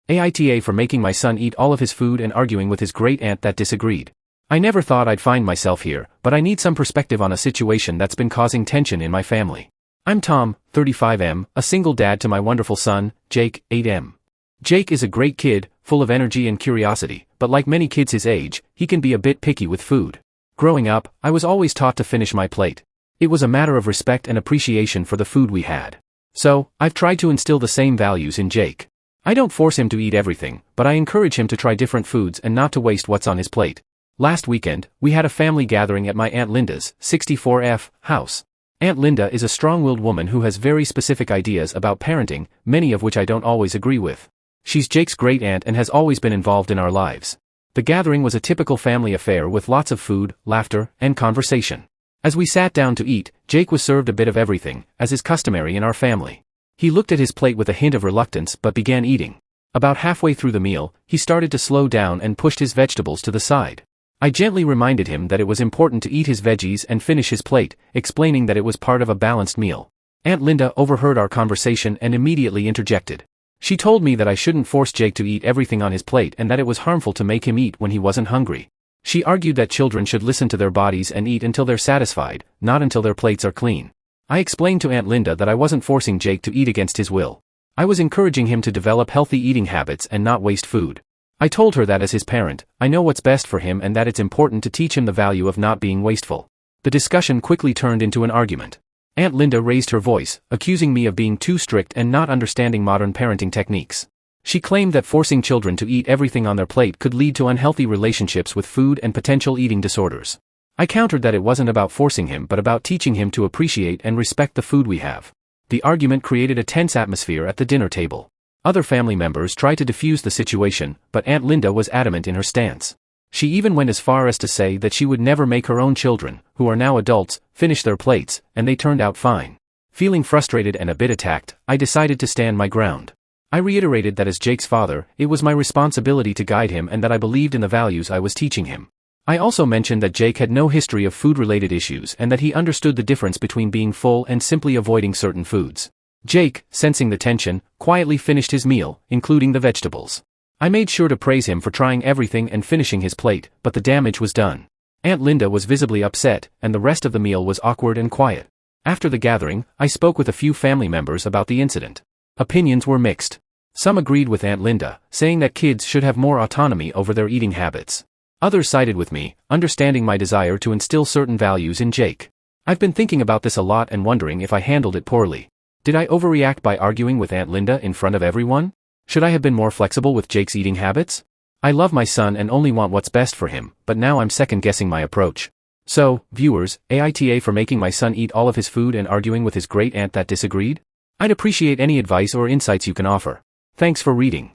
AITA for making my son eat all of his food and arguing with his great aunt that disagreed. I never thought I'd find myself here, but I need some perspective on a situation that's been causing tension in my family. I'm Tom, 35M, a single dad to my wonderful son, Jake, 8M. Jake is a great kid, full of energy and curiosity, but like many kids his age, he can be a bit picky with food. Growing up, I was always taught to finish my plate. It was a matter of respect and appreciation for the food we had. So, I've tried to instill the same values in Jake. I don't force him to eat everything, but I encourage him to try different foods and not to waste what's on his plate. Last weekend, we had a family gathering at my Aunt Linda's, 64F, house. Aunt Linda is a strong-willed woman who has very specific ideas about parenting, many of which I don't always agree with. She's Jake's great aunt and has always been involved in our lives. The gathering was a typical family affair with lots of food, laughter, and conversation. As we sat down to eat, Jake was served a bit of everything, as is customary in our family. He looked at his plate with a hint of reluctance but began eating. About halfway through the meal, he started to slow down and pushed his vegetables to the side. I gently reminded him that it was important to eat his veggies and finish his plate, explaining that it was part of a balanced meal. Aunt Linda overheard our conversation and immediately interjected. She told me that I shouldn't force Jake to eat everything on his plate and that it was harmful to make him eat when he wasn't hungry. She argued that children should listen to their bodies and eat until they're satisfied, not until their plates are clean. I explained to Aunt Linda that I wasn't forcing Jake to eat against his will. I was encouraging him to develop healthy eating habits and not waste food. I told her that as his parent, I know what's best for him and that it's important to teach him the value of not being wasteful. The discussion quickly turned into an argument. Aunt Linda raised her voice, accusing me of being too strict and not understanding modern parenting techniques. She claimed that forcing children to eat everything on their plate could lead to unhealthy relationships with food and potential eating disorders. I countered that it wasn't about forcing him but about teaching him to appreciate and respect the food we have. The argument created a tense atmosphere at the dinner table. Other family members tried to defuse the situation, but Aunt Linda was adamant in her stance. She even went as far as to say that she would never make her own children, who are now adults, finish their plates, and they turned out fine. Feeling frustrated and a bit attacked, I decided to stand my ground. I reiterated that as Jake's father, it was my responsibility to guide him and that I believed in the values I was teaching him. I also mentioned that Jake had no history of food-related issues and that he understood the difference between being full and simply avoiding certain foods. Jake, sensing the tension, quietly finished his meal, including the vegetables. I made sure to praise him for trying everything and finishing his plate, but the damage was done. Aunt Linda was visibly upset, and the rest of the meal was awkward and quiet. After the gathering, I spoke with a few family members about the incident. Opinions were mixed. Some agreed with Aunt Linda, saying that kids should have more autonomy over their eating habits. Others sided with me, understanding my desire to instill certain values in Jake. I've been thinking about this a lot and wondering if I handled it poorly. Did I overreact by arguing with Aunt Linda in front of everyone? Should I have been more flexible with Jake's eating habits? I love my son and only want what's best for him, but now I'm second-guessing my approach. So, viewers, AITA for making my son eat all of his food and arguing with his great aunt that disagreed? I'd appreciate any advice or insights you can offer. Thanks for reading.